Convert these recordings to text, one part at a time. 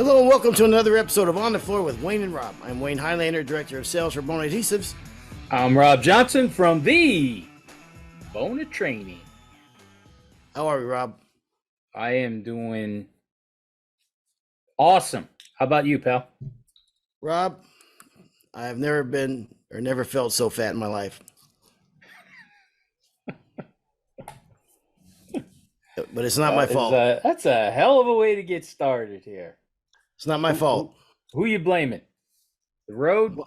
Hello and welcome to another episode of On the Floor with Wayne and Rob. I'm Wayne Highlander, Director of Sales for Bona Adhesives. I'm Rob Johnson from the Bona Training. How are we, Rob? I am doing awesome. How about you, pal? Rob, I've never been or never felt so fat in my life. But it's not my fault. That's a hell of a way to get started here. It's not my fault. Who you blaming? The road?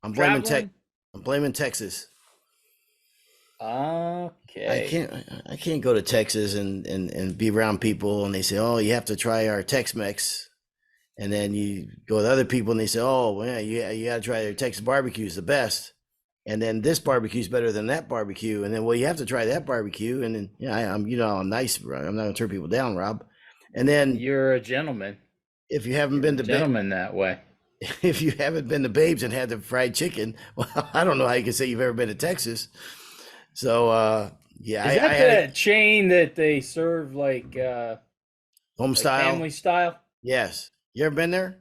I'm blaming Texas. Okay. I can't go to Texas and be around people and they say, "Oh, you have to try our Tex-Mex." And then you go with other people and they say, "Oh, well, yeah, you got to try their Texas barbecue is the best." And then this barbecue is better than that barbecue. And then, well, you have to try that barbecue. And then, I'm nice. I'm not gonna turn people down, Rob. And then you're a gentleman. If you haven't been to gentleman that way, if you haven't been to Babes and had the fried chicken, well, I don't know how you can say you've ever been to Texas. So, yeah, is that the chain that they serve like home style, family style? Yes. You ever been there?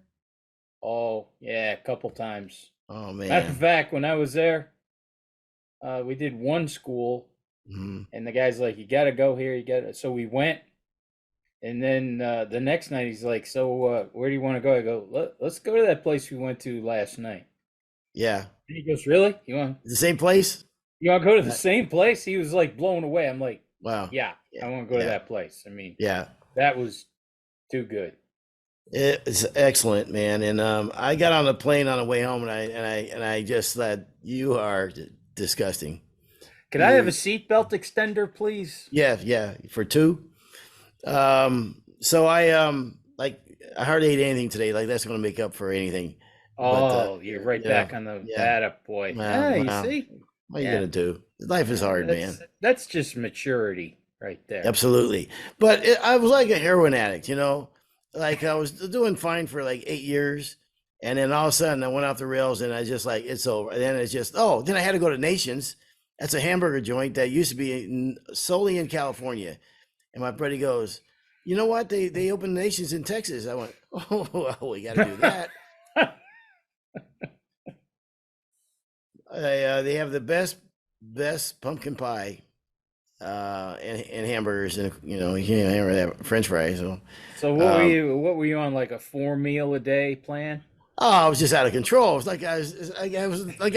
Oh yeah, a couple times. Oh man. Matter of fact, when I was there, we did one school, and the guy's like, "You got to go here. So we went, and then the next night he's like, "So where do you want to go?" I go, "Let's go to that place we went to last night." Yeah. And he goes, "Really? You want the same place? You want to go to the same place?" He was like blown away. I'm like, "Wow, yeah. I want to go to that place." I mean, yeah, that was too good. It's excellent, man. And I got on the plane on the way home, and I just said, "You are disgusting." Could I have a seatbelt extender, please? Yeah, for two. So I hardly ate anything today. Like that's going to make up for anything. Oh, but, you're right back on the boy. You see? What are you gonna do? Life is hard, man. That's just maturity right there. Absolutely. But I was like a heroin addict, Like I was doing fine for like 8 years, and then all of a sudden I went off the rails, and I just like it's over. And then it's just then I had to go to Nations. That's a hamburger joint that used to be solely in California. And my buddy goes, "You know what? They opened Nations in Texas." I went, "Oh, well, we got to do that." They have the best pumpkin pie and hamburgers, and you can't hammer that French fries. So what were you on, like a 4 meal a day plan? Oh, I was just out of control. It was like I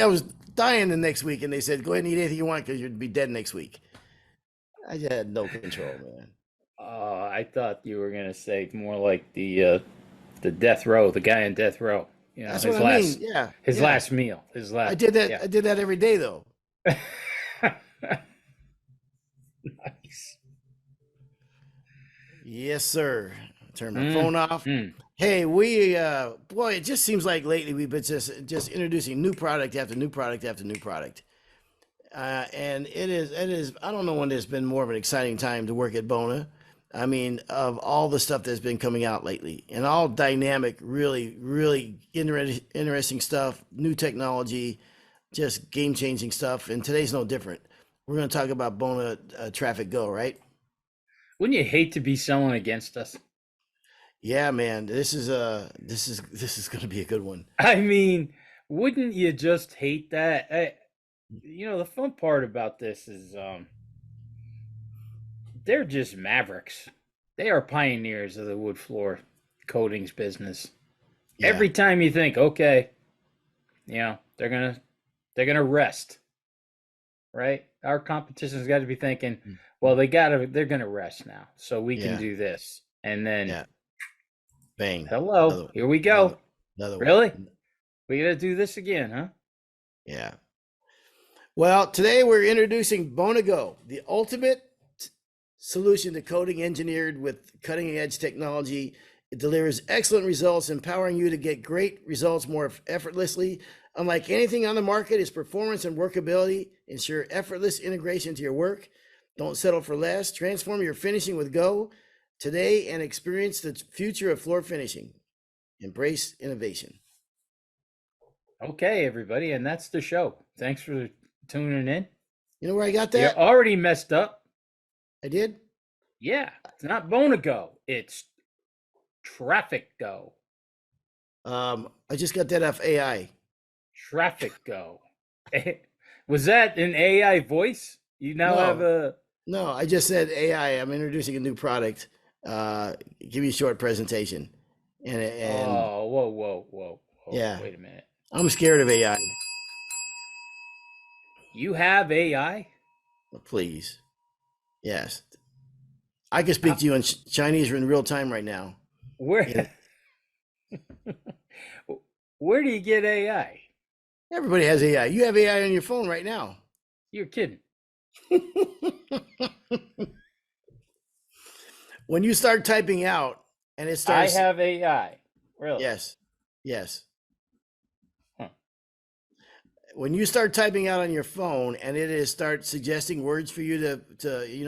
was dying the next week, and they said, "Go ahead and eat anything you want because you'd be dead next week." I just had no control, man. I thought you were gonna say more like the death row, the guy in death row. That's what I mean. Yeah, his last meal. I did that. Yeah. I did that every day, though. Nice. Yes, sir. Turn my phone off. Hey, boy, it just seems like lately we've been just introducing new product after new product after new product. And it is, I don't know when there's been more of an exciting time to work at Bona. I mean, of all the stuff that's been coming out lately, and all dynamic, really, really interesting stuff, new technology, just game-changing stuff. And today's no different. We're going to talk about Bona Traffic GO, right? Wouldn't you hate to be selling against us? Yeah, man. This is going to be a good one. I mean, wouldn't you just hate that? The fun part about this is they're just mavericks. They are pioneers of the wood floor coatings business. Yeah. Every time you think, okay, they're gonna rest, right? Our competition's got to be thinking, well, they're gonna rest now, so we can do this, and then, bang! Hello, here we go. Another really? We got to do this again, huh? Yeah. Well, today we're introducing Bona GO, the ultimate solution to coating engineered with cutting-edge technology. It delivers excellent results, empowering you to get great results more effortlessly. Unlike anything on the market, its performance and workability ensure effortless integration to your work. Don't settle for less. Transform your finishing with GO today and experience the future of floor finishing. Embrace innovation. Okay, everybody, and that's the show. Thanks for tuning in. You know where I got that? You already messed up. I did? Yeah, it's not Bona GO. It's Traffic GO. I just got that off AI. Traffic Go. Was that an AI voice? You now have No, a. no, I just said AI. I'm introducing a new product. Give you a short presentation, and Oh, whoa, whoa, whoa, whoa. yeah, Wait a minute. I'm scared of AI. You have AI? Please, yes, I can speak to you in Chinese in real time right now. Yeah, Where where do you get AI? everybody has AI. You have AI on your phone right now. You're kidding. When you start typing out and it I starts, have AI. Really? yes, yes. Huh. When you start typing out on your phone and it is start suggesting words for you to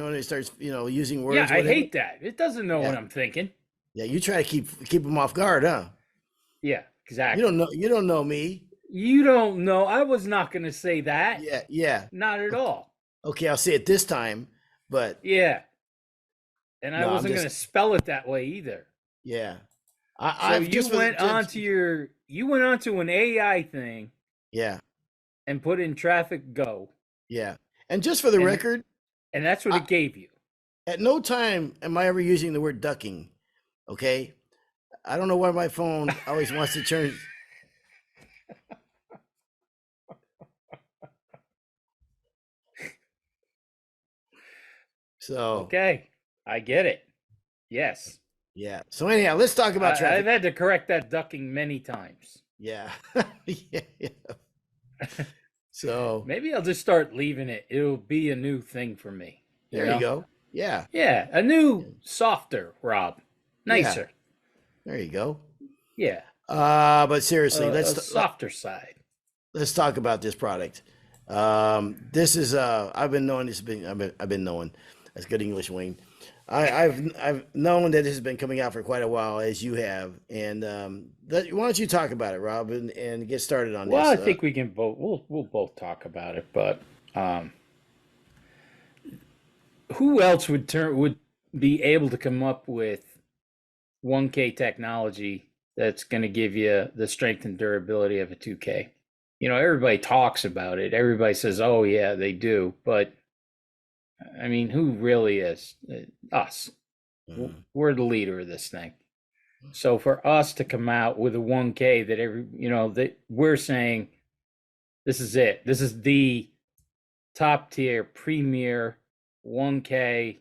and it starts using Yeah, words, I whatever. hate that. It doesn't know Yeah, what I'm thinking. yeah. You try to keep them off guard, huh? Yeah, You don't exactly. know me. You don't know. I was not going to say that. Yeah, yeah. Not at all. Okay, I'll say it this time, but Yeah. And I no, I'm wasn't going just to spell it that way either. yeah. So I've you just for the went onto an AI thing yeah, and put in traffic go, yeah. And just for the and record, that's what I, it gave you. at no time am I ever using the word ducking. Okay, I don't know why my phone always wants to turn. So Okay, I get it. Yes, yeah. So anyhow, let's talk about I've traffic. had to correct that ducking many times. Yeah, yeah, yeah. So Maybe I'll just start leaving it. It'll be a new thing for me. You there you know? go. Yeah, Yeah, a new, softer Rob, yeah. nicer. There you go. Yeah, But seriously, a softer side. let's talk about this product. This is I've been knowing this. I've been knowing. That's good English, Wayne. I've known that this has been coming out for quite a while, as you have. And why don't you talk about it, Rob, and get started on Well, this? I think we can both. We'll both talk about it, but um, who else would be able to come up with 1K technology that's going to give you the strength and durability of a 2K? You know, everybody talks about it. Everybody says, "Oh yeah, they do," but I mean, who really is? Us. Mhm. We're the leader of this thing. So for us to come out with a 1K that that we're saying this is it. This is the top tier premier 1K.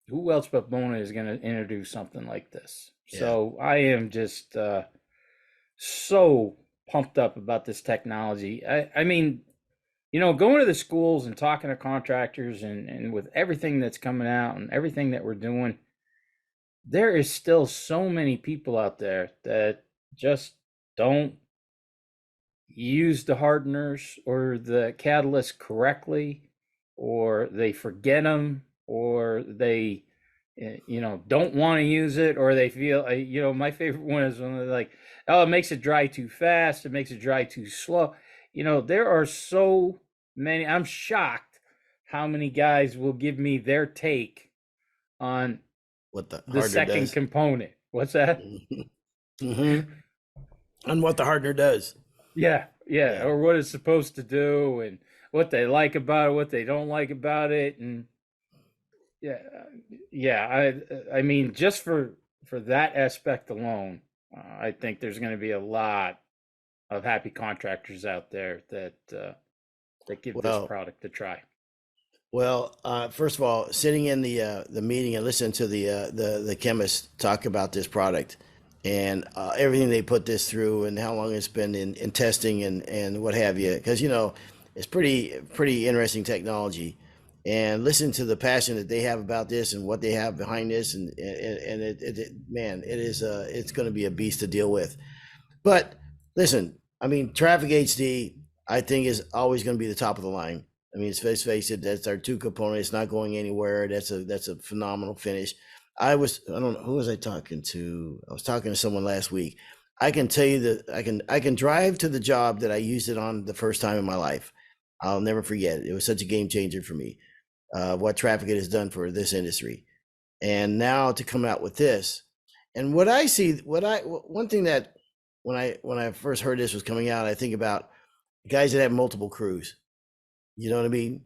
Who else but Bona is going to introduce something like this? Yeah. So I am just so pumped up about this technology. I mean, going to the schools and talking to contractors and with everything that's coming out and everything that we're doing, there is still so many people out there that just don't use the hardeners or the catalyst correctly, or they forget them, or they don't want to use it, or they feel my favorite one is when they're like, oh, it makes it dry too fast, it makes it dry too slow. There are so many. I'm shocked how many guys will give me their take on What the the hardener second does. component. What's that? Mm-hmm. And what the hardener does. Yeah, yeah, Yeah. or what it's supposed to do, and what they like about it, what they don't like about it, and yeah, yeah. I mean, just for that aspect alone, I think there's going to be a lot of happy contractors out there that give this Well, product a try. First of all, sitting in the meeting and listening to the chemist talk about this product and everything they put this through and how long it's been in testing and what have you, because it's pretty interesting technology. And listen to the passion that they have about this and what they have behind this, and man, it's going to be a beast to deal with. But listen, I mean, Traffic HD, I think is always going to be the top of the line. I mean, let's face it, that's our two components, not going anywhere. That's a phenomenal finish. I don't know, who was I talking to? I was talking to someone last week. I can tell you that I can drive to the job that I used it on the first time in my life. I'll never forget it. It was such a game changer for me. What Traffic has done for this industry, and now to come out with this, And what I see, one thing that when I first heard this was coming out, I think about guys that have multiple crews. You know what I mean?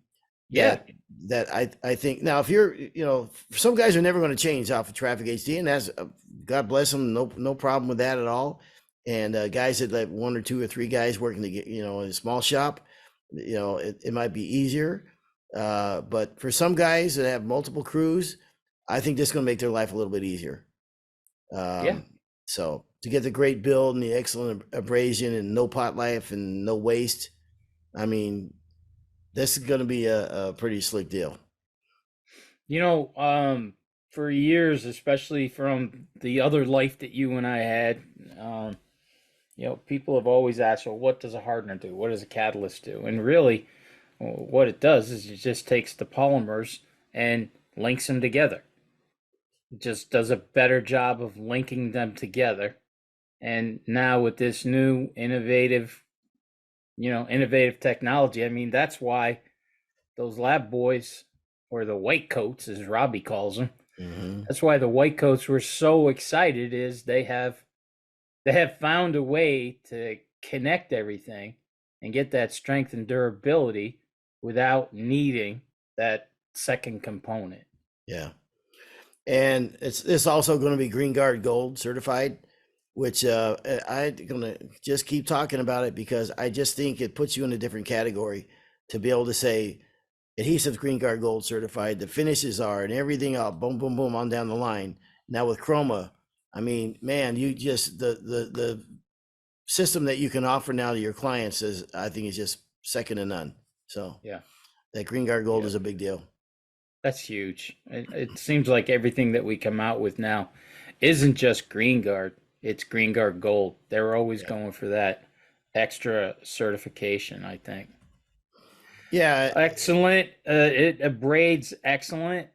Yeah. That I think now, if you're, some guys are never going to change off of Traffic HD, and that's God bless them, no problem with that at all. And guys that like one or two or three guys working to get, in a small shop, it might be easier. But for some guys that have multiple crews, I think this is going to make their life a little bit easier. Yeah. So to get the great build and the excellent abrasion and no pot life and no waste, I mean, this is going to be a pretty slick deal. For years, especially from the other life that you and I had, people have always asked, well, what does a hardener do? What does a catalyst do? And really, what it does is it just takes the polymers and links them together. It just does a better job of linking them together. And now with this new innovative technology, I mean, that's why those lab boys, or the white coats, as Robbie calls them, that's why the white coats were so excited, is they have found a way to connect everything and get that strength and durability without needing that second component. Yeah. And it's also going to be GREENGUARD Gold Certified, which I'm going to just keep talking about it because I just think it puts you in a different category to be able to say adhesives GREENGUARD Gold Certified, the finishes are, and everything up, boom, boom, boom, on down the line. Now with Chroma, I mean, man, you just the system that you can offer now to your clients I think is just second to none. So yeah, that GREENGUARD Gold is a big deal. That's huge. It seems like everything that we come out with now isn't just GREENGUARD, it's GREENGUARD Gold. They're always going for that extra certification, I think. Yeah. Excellent. It abrades excellent.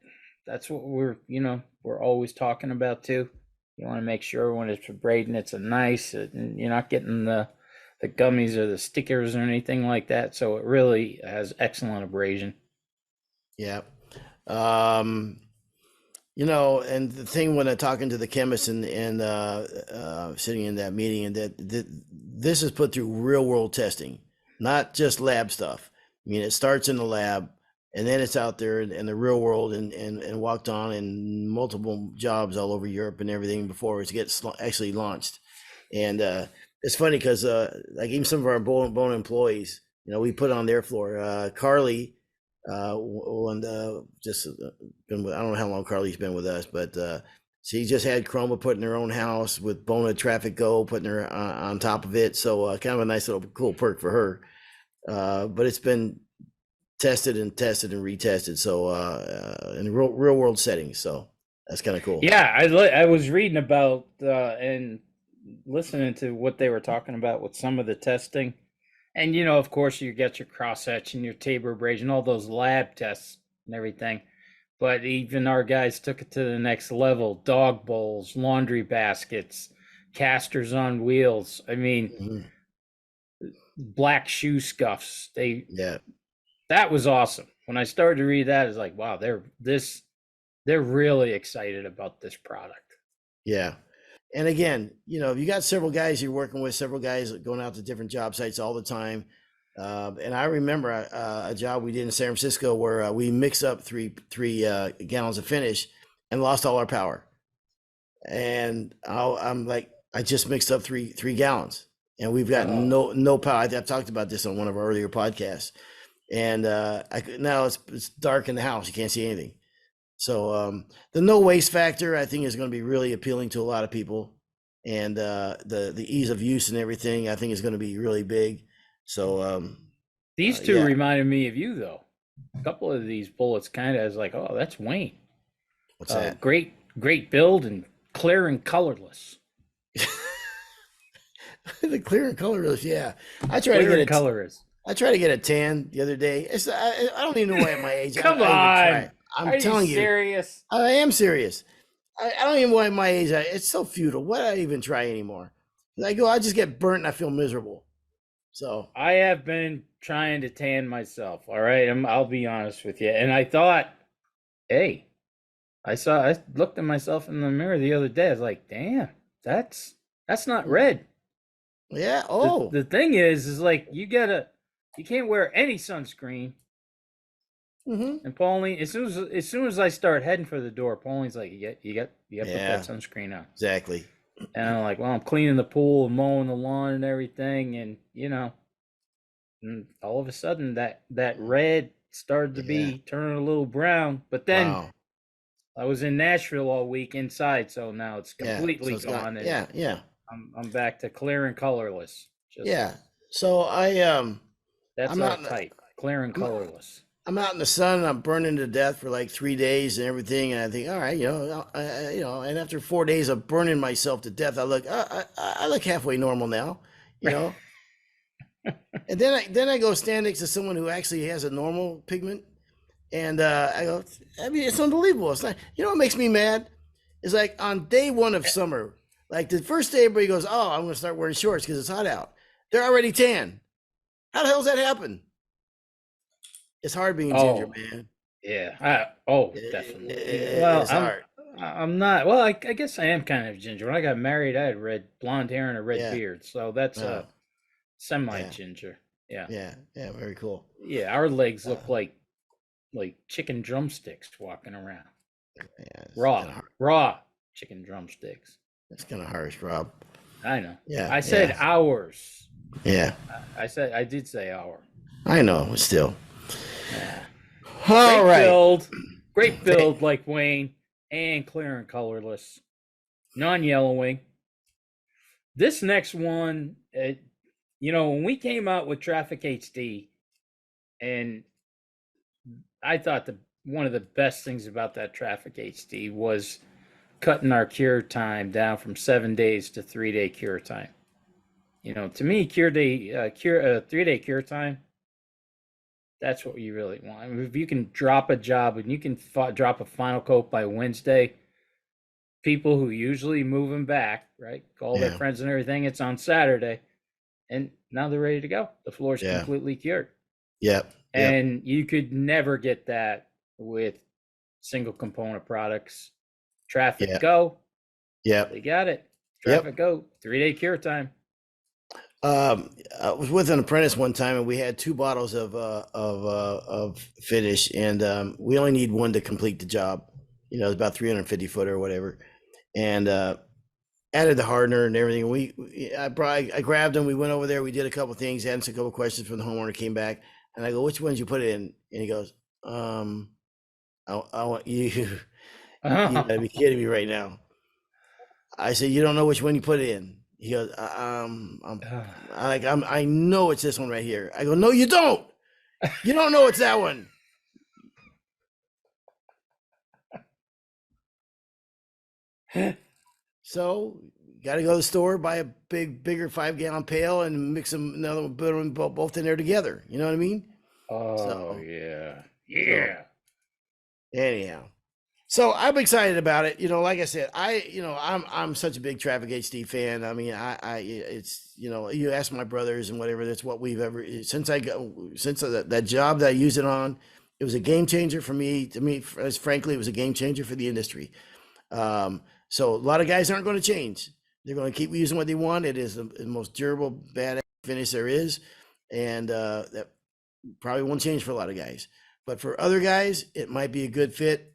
That's what we're always talking about too. You want to make sure when it's abrading, it's a nice, you're not getting the gummies or the stickers or anything like that. So it really has excellent abrasion. Yeah. And the thing when I'm talking to the chemist and sitting in that meeting, and that this is put through real world testing, not just lab stuff. I mean, it starts in the lab and then it's out there in the real world and walked on in multiple jobs all over Europe and everything before it gets actually launched. And it's funny because like even some of our Bona employees, we put on their floor. Carly, just been with, I don't know how long Carly's been with us, but she just had Chroma put in her own house with Bona Traffic GO putting her on top of it. So kind of a nice little cool perk for her. But it's been tested and retested. So in real world settings. So that's kind of cool. Yeah, I was reading about and listening to what they were talking about with some of the testing. And, of course, you get your cross hatch and your Tabor abrasion, all those lab tests and everything. But even our guys took it to the next level. Dog bowls, laundry baskets, casters on wheels. I mean, black shoe scuffs. That was awesome. When I started to read that, it's like, wow, they're really excited about this product. Yeah. And again, you got several guys you're working with, several guys going out to different job sites all the time. And I remember a job we did in San Francisco where we mixed up three gallons of finish and lost all our power. And I'm like, I just mixed up three gallons, and we've got no power. I've talked about this on one of our earlier podcasts. And now it's dark in the house; you can't see anything. So the no waste factor, I think, is going to be really appealing to a lot of people, and the ease of use and everything, I think, is going to be really big. So these two reminded me of you, though. A couple of these bullets kind of is like, oh, that's Wayne. What's that? Great build and clear and colorless. The clear and colorless, yeah. I try to get a tan the other day. I don't even know why at my age. Come on. I'm telling you, serious? I am serious. I don't even know why at my age. It's so futile. Why do I even try anymore? I just get burnt and I feel miserable. So I have been trying to tan myself. All right, I'll be honest with you. And I thought, hey, I looked at myself in the mirror the other day. I was like, damn, that's not red. Yeah. The Oh. the thing is like you can't wear any sunscreen. Mm-hmm. And Pauline, as soon as I start heading for the door, Pauline's like, you got to put that Yeah. sunscreen on. Exactly. And I'm like, well, I'm cleaning the pool and mowing the lawn and everything, and and all of a sudden that red started to Yeah. be turning a little brown. But then Wow. I was in Nashville all week inside, so now it's Yeah. So completely it's got. gone, and Yeah. Yeah. I'm back to clear and colorless. Just Yeah. So that's I'm our out. type, clear and I'm, colorless. I'm out in the sun and I'm burning to death for like 3 days and everything. And I think, all right, and after 4 days of burning myself to death, I look halfway normal now, you know. And then I go stand next to someone who actually has a normal pigment, and I go, I mean, it's unbelievable. It's not, what makes me mad is like on day one of summer, like the first day, everybody goes, oh, I'm going to start wearing shorts because it's hot out. They're already tan. How the hell's that happen? It's hard being ginger, Oh, man. yeah. Definitely. Well, It's hard. I'm not. Well, I guess I am kind of ginger. When I got married, I had red blonde hair and a red Yeah. beard, so that's Uh, a semi yeah. ginger. Yeah, Yeah. Yeah. Very cool. yeah. Our legs Uh, look like chicken drumsticks walking around. yeah. It's Raw, kind of hard. raw chicken drumsticks. It's kind of harsh, Rob. I know. Yeah. I said Yeah. hours. Yeah. I did say hour. I know. But still. Yeah. All right. Great build like Wayne, and clear and colorless, non-yellowing. This next one, when we came out with Traffic HD, and I thought one of the best things about that Traffic HD was cutting our cure time down from 7 days to 3 day cure time. To me, 3 day cure time, that's what you really want. I mean, if you can drop a job and you can drop a final coat by Wednesday, people who usually move them back, right, call their Yeah. friends and everything, it's on Saturday, and now they're ready to go. The floor's Yeah. completely cured. Yep. Yep. And you could never get that with single component products. Traffic Yeah. Go, Yep. they got it. Yep. Traffic Go, 3 day cure time. I was with an apprentice one time, and we had 2 bottles of finish, and we only need one to complete the job. It's about 350 foot or whatever, and added the hardener and everything. I grabbed him. We went over there. We did a couple things, answered a couple questions from the homeowner. Came back, and I go, "Which ones you put it in?" And he goes, I want you. You gotta be kidding me right now. I said, "You don't know which one you put it in." He goes, I know it's this one right here. I go, "No, you don't. You don't know it's that one." So got to go to the store, buy a bigger 5-gallon pail, and mix them another one, put them both in there together. You know what I mean? Oh, yeah. Yeah. So, anyhow, so I'm excited about it. Like I said, I'm such a big Traffic HD fan. I mean, it's you ask my brothers and whatever. That's what we've ever since that job that I used it on. It was a game changer for me. To me, as frankly, it was a game changer for the industry. So a lot of guys aren't going to change. They're going to keep using what they want. It is the most durable, badass finish there is, and that probably won't change for a lot of guys. But for other guys, it might be a good fit,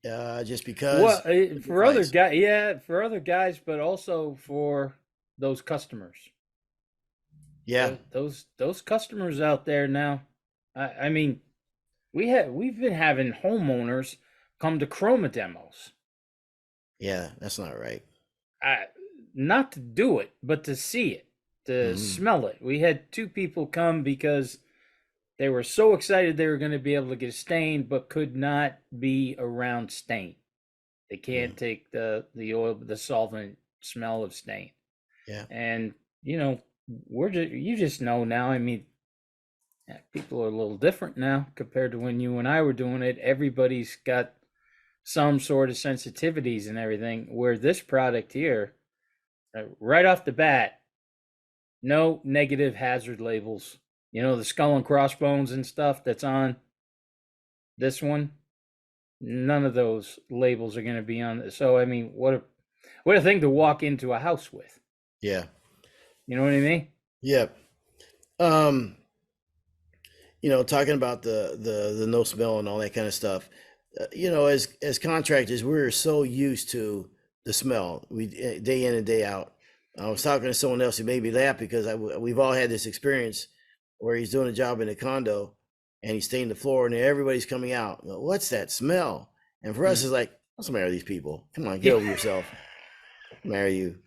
just because. For other guys, yeah, for other guys, but also for those customers. Yeah, those customers out there now. I mean, we've been having homeowners come to Chroma demos. Yeah, that's not right. Not to do it, but to see it, to smell it. We had 2 people come because they were so excited they were going to be able to get a stain, but could not be around stain. They can't take the oil, the solvent smell of stain. Yeah, and you just know now. I mean, people are a little different now compared to when you and I were doing it. Everybody's got some sort of sensitivities and everything, where this product here, right off the bat, no negative hazard labels. The skull and crossbones and stuff that's on this one, none of those labels are going to be on it. So I mean, what a thing to walk into a house with. Yeah. You know what I mean? Yep. Talking about the no smell and all that kind of stuff. As contractors, we're so used to the smell. We day in and day out. I was talking to someone else who made me laugh because we've all had this experience where he's doing a job in a condo and he's staying the floor and everybody's coming out. What's that smell? And for us, it's like, what's the matter with these people? Come on, get over yourself. Marry you.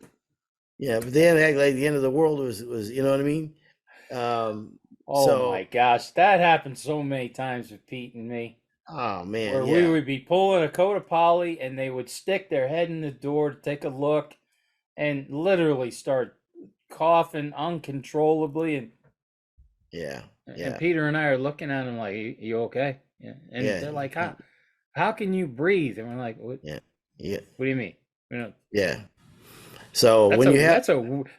Yeah, but then act like the end of the world was you know what I mean? Oh my gosh, that happened so many times with Pete and me. Oh man, where we would be pulling a coat of poly and they would stick their head in the door to take a look and literally start coughing uncontrollably. And and Peter and I are looking at him like, you okay? Yeah. And they're like, how can you breathe? And we're like, what? Yeah. What do you mean? Yeah. So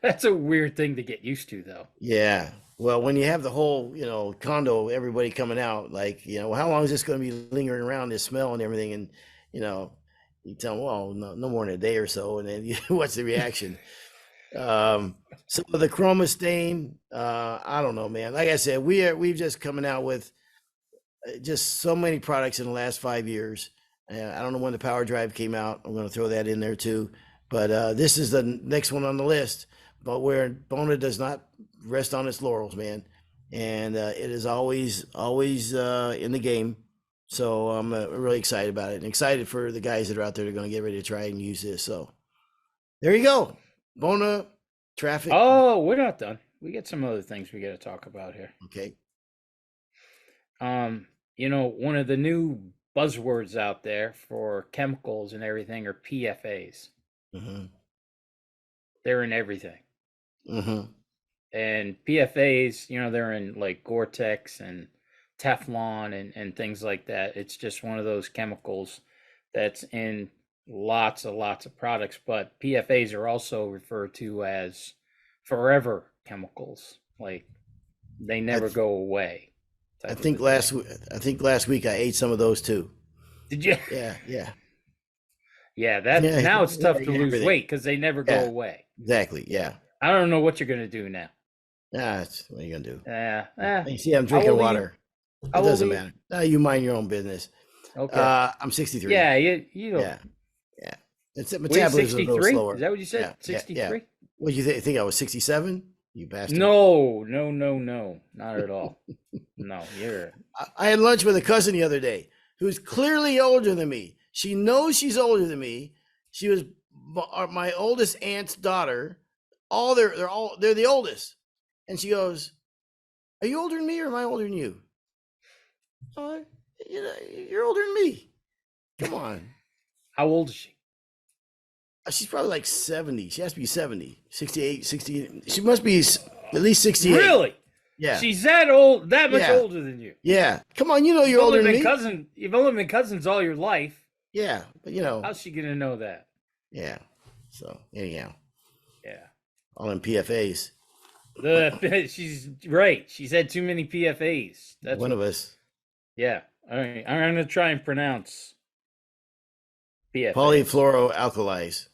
that's a weird thing to get used to, though. Yeah. Well, when you have the whole, condo, everybody coming out, like, how long is this going to be lingering around, this smell and everything? And, you tell them, well, no more than a day or so. And then what's the reaction? So the chroma stain, I don't know, man. Like I said, we've just coming out with just so many products in the last 5 years. I don't know when the power drive came out. I'm going to throw that in there too. But this is the next one on the list. But where Bona does not rest on its laurels, man, and it is always in the game. So I'm really excited about it, and excited for the guys that are out there that are going to get ready to try and use this. So there you go, Bona Traffic. Oh, we're not done. We got some other things we got to talk about here. Okay. One of the new buzzwords out there for chemicals and everything are PFAs. Mm-hmm. They're in everything. Mm-hmm. And PFAs, they're in like Gore-Tex and Teflon and things like that. It's just one of those chemicals that's in lots of products. But PFAs are also referred to as forever chemicals. Like they never go away. I think last week I ate some of those too. Did you? Yeah. Now it's tough to lose weight because they never go away. Exactly. Yeah. I don't know what you're gonna do now. What are you gonna do? You see, I'm drinking water. It doesn't matter. No, you mind your own business. Okay. I'm 63. Yeah, you don't. Yeah. It's metabolism is a little slower. Is that what you said? 63? Yeah. What do you think I was 67? You bastard. No, not at all. No, you're. I had lunch with a cousin the other day who's clearly older than me. She knows she's older than me. She was my oldest aunt's daughter. They're the oldest. And she goes, "Are you older than me or am I older than you?" You're older than me. Come on. How old is she? She's probably like 70. She has to be 70, 68, 60. She must be at least 68. Really? Yeah. She's that old, that much older than you. Yeah. Come on, you're older than me. You've only been cousins all your life. Yeah, but how's she gonna know that? Yeah. So anyhow. Yeah. All in PFAs. She's right. She's had too many PFAs. That's one of us. Yeah. All right. I'm gonna try and pronounce PFAs. Polyfluoroalkyls.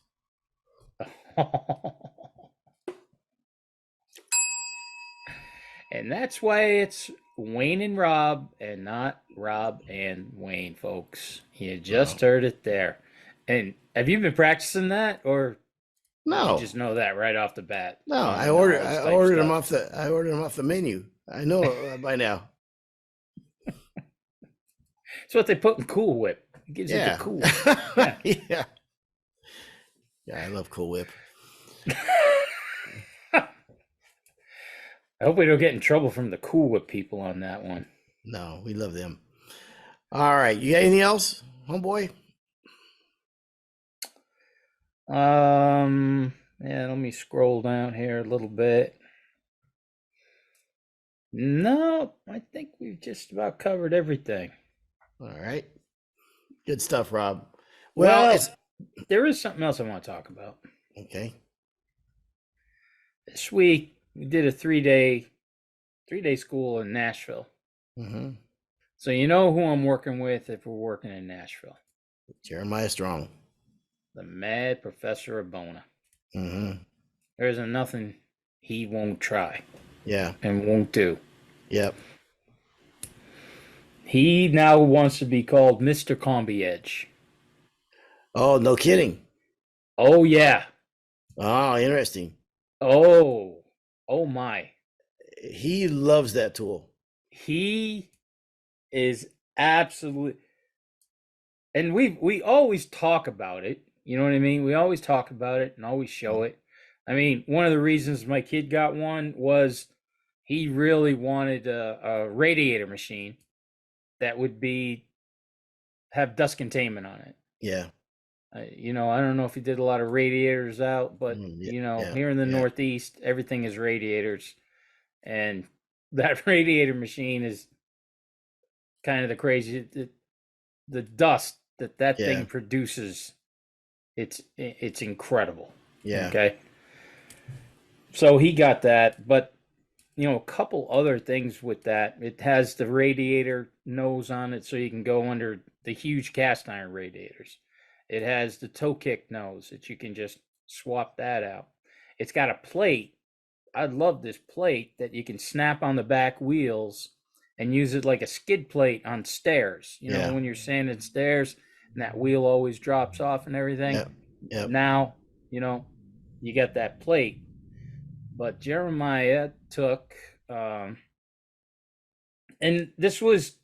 And that's why it's Wayne and Rob and not Rob and Wayne, folks. You just heard it there. And have you been practicing that, or no? You just know that right off the bat. No, I ordered them off the menu. I know by now. It's what they put in Cool Whip. It gives you the cool. Yeah. Yeah, I love Cool Whip. I hope we don't get in trouble from the Cool Whip people on that one. No, we love them. All right. You got anything else, homeboy? Yeah, let me scroll down here a little bit. No, I think we've just about covered everything. All right. Good stuff, Rob. Well, there is something else I want to talk about. Okay. This week we did a three-day school in Nashville. Mm-hmm. So you know who I'm working with if we're working in Nashville? Jeremiah Strong. The mad professor of Bona. Mm-hmm. There isn't nothing he won't try. Yeah. And won't do. Yep. He now wants to be called Mr. Combi Edge. Oh, no kidding. Oh, yeah. Oh, interesting. Oh my. He loves that tool. He is absolutely, and we always talk about it. You know what I mean? We always talk about it and always show it. I mean, one of the reasons my kid got one was he really wanted a radiator machine that would have dust containment on it. Yeah. You know, I don't know if he did a lot of radiators out, but Yeah, you know, yeah, here in the yeah. Northeast, everything is radiators, and that radiator machine is kind of the crazy. The dust that Yeah. thing produces, it's incredible. Yeah. Okay, so he got that, but you know, a couple other things with that. It has the radiator nose on it, so you can go under the huge cast iron radiators. It has the toe kick nose that you can just swap that out. It's got a plate. I love this plate that you can snap on the back wheels and use it like a skid plate on stairs. You know, Yeah. when you're sanding stairs and that wheel always drops off and everything. Yep. Yep. Now, you know, you got that plate. But Jeremiah took, and this was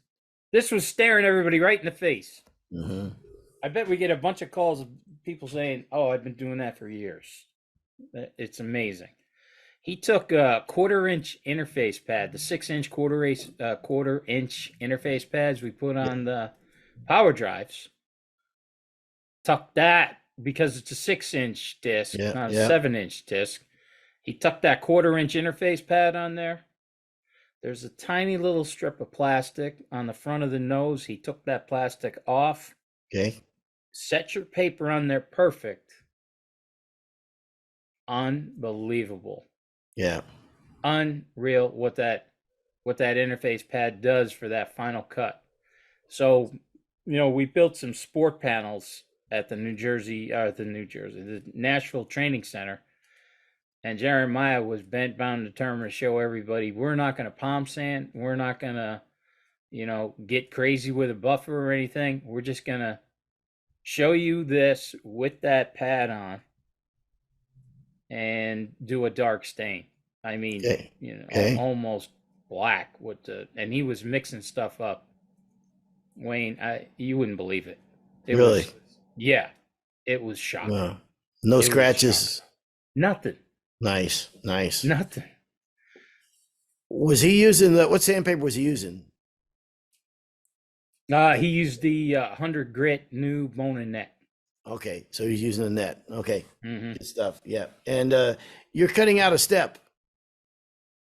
staring everybody right in the face. Mm-hmm. I bet we get a bunch of calls of people saying, "Oh, I've been doing that for years." It's amazing. He took a 1/4-inch interface pad, the 6-inch quarter-inch interface pads we put on the power drives. Tucked that because it's a 6-inch disc, Yeah. not a Yeah. 7-inch disc. He tucked that 1/4-inch interface pad on there. There's a tiny little strip of plastic on the front of the nose. He took that plastic off. Okay. Set your paper on there perfect. Unbelievable. Yeah. Unreal what that interface pad does for that final cut. So, you know, we built some sport panels at the Nashville Training Center. And Jeremiah was bent, bound, and determined to show everybody we're not going to palm sand. We're not going to, you know, get crazy with a buffer or anything. We're just going to show you this with that pad on and do a dark stain. I mean, Okay. you know, Okay. almost black and he was mixing stuff up. Wayne, you wouldn't believe it. Really? Yeah, it was shocking. No scratches. Nothing. Nice. Nothing. Was he using what sandpaper was he using? He used the 100 grit new Bona net. Okay, so he's using the net. Okay, Mm-hmm. Good stuff. Yeah, and you're cutting out a step.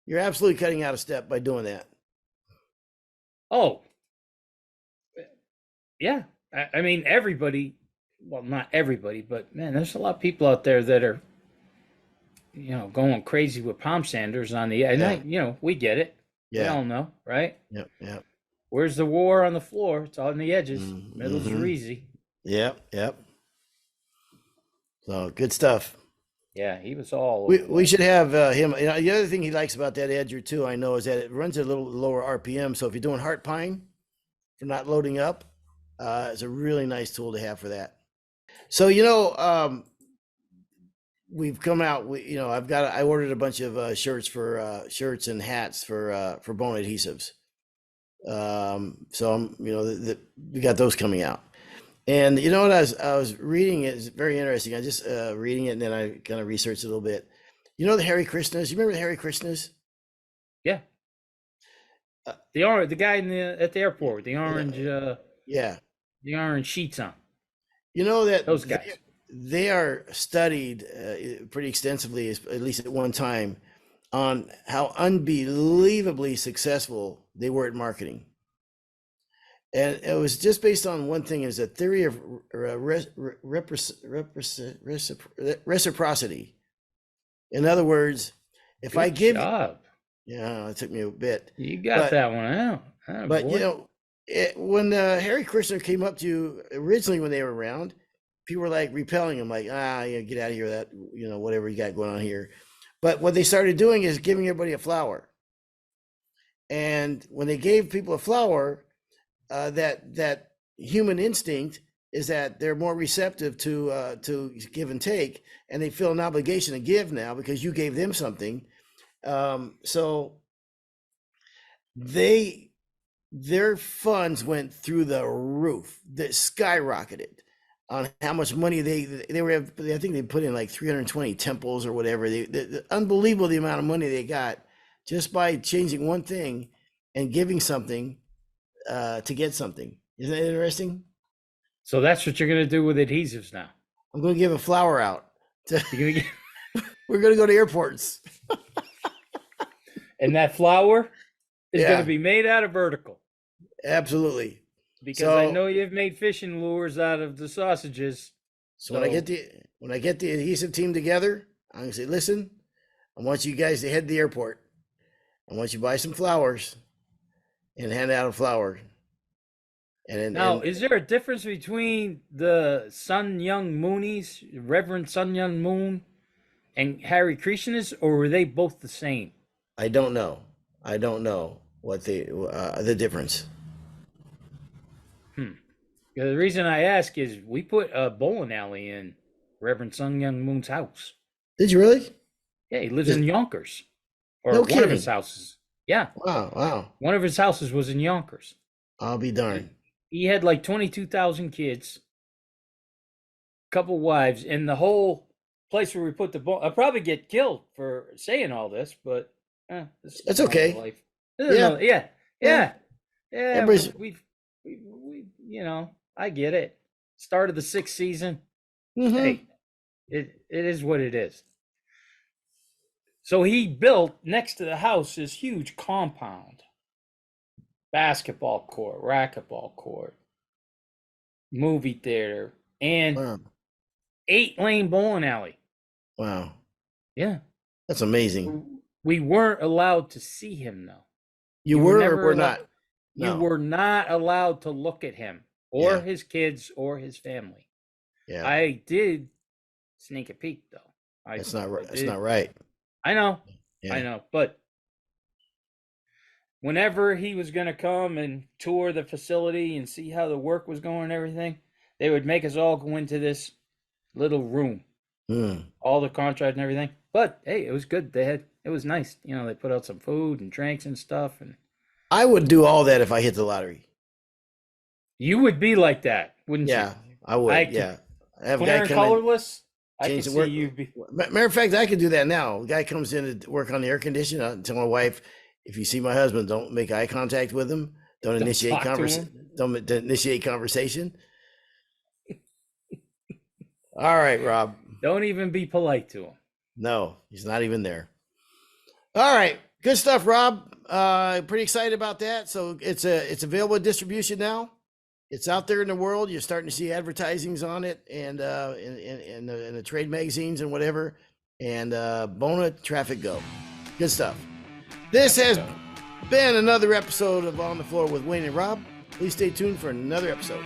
You're absolutely cutting out a step by doing that. Oh, yeah. I mean, everybody. Well, not everybody, but man, there's a lot of people out there that are, you know, going crazy with palm sanders on the edge. Yeah. You know, we get it. Yeah. We all know, right? Yep. Yep. Where's the war on the floor? It's on the edges. Mm-hmm. Middles are easy. Yep. Yep. So good stuff. Yeah, he was all. We should have him. You know, the other thing he likes about that edger too, I know, is that it runs at a little lower RPM. So if you're doing heart pine for not loading up, it's a really nice tool to have for that. So you know, we've come out. I ordered a bunch of shirts and hats for Bona adhesives. So I'm, you know, we got those coming out. And you know what, I was reading it. It's very interesting. I just reading it, and then I kind of researched it a little bit. You know the Hare Krishnas? You remember the Hare Krishnas? Yeah. The guy at the airport with the orange. Yeah. The orange sheets on. You know that those guys. They are studied pretty extensively, at least at one time, on how unbelievably successful they were at marketing. And it was just based on one thing: is a theory of reciprocity. In other words, if Good I give job. yeah, it took me a bit. You got that one out. But boy. you know, when Harry Krishner came up to you originally when they were around, people were like repelling him, like, yeah, get out of here, that, whatever you got going on here. But what they started doing is giving everybody a flower. And when they gave people a flower, that human instinct is that they're more receptive to give and take, and they feel an obligation to give now because you gave them something. So their funds went through the roof, that skyrocketed on how much money they were. I think they put in like 320 temples or whatever. Unbelievable the amount of money they got just by changing one thing and giving something to get something. Isn't that interesting? So that's what you're going to do with adhesives now. I'm going to give a flower out. We're going to go to airports. And that flower is going to be made out of vertical. Absolutely. Because I know you've made fishing lures out of the sausages. So when I get the adhesive team together, I'm going to say, listen, I want you guys to head to the airport. I want you to buy some flowers and hand out a flower. Now, is there a difference between the Sun Young Moonies, Reverend Sun Young Moon, and Harry Krishna's, or were they both the same? I don't know. I don't know what the difference. The reason I ask is we put a bowling alley in Reverend Sun Young Moon's house. Did you really? Yeah, he lives in Yonkers. Or no one kidding. of his houses. Yeah. Wow. One of his houses was in Yonkers. I'll be darned. He had like 22,000 kids, couple wives, and the whole place where we put the bowl. I'll probably get killed for saying all this, but that's okay. Life. Yeah. We I get it. Start of the 6th season. Mm-hmm. Hey, it is what it is. So he built next to the house this huge compound. Basketball court, racquetball court, movie theater, and 8-lane bowling alley. Wow. Yeah. That's amazing. We weren't allowed to see him, though. You were or were not? No. You were not allowed to look at him or his kids or his family. Yeah. I did sneak a peek, though. That's not right. That's not right. I know. Yeah. I know. But whenever he was going to come and tour the facility and see how the work was going and everything, they would make us all go into this little room. All the contract and everything. But hey, it was good. It was nice. They put out some food and drinks and stuff. And I would do all that if I hit the lottery. You would be like that, wouldn't you? Yeah, I would. I have a guy colorless. I can see you be. Matter of fact, I could do that now. The guy comes in to work on the air conditioner. I tell my wife, if you see my husband, don't make eye contact with him. Don't initiate conversation. Don't initiate conversation. All right, Rob. Don't even be polite to him. No, he's not even there. All right, good stuff, Rob. Pretty excited about that. So it's available in distribution now. It's out there in the world. You're starting to see advertisings on it, and in the trade magazines and whatever. And Bona Traffic GO. Good stuff. This has been another episode of On the Floor with Wayne and Rob. Please stay tuned for another episode.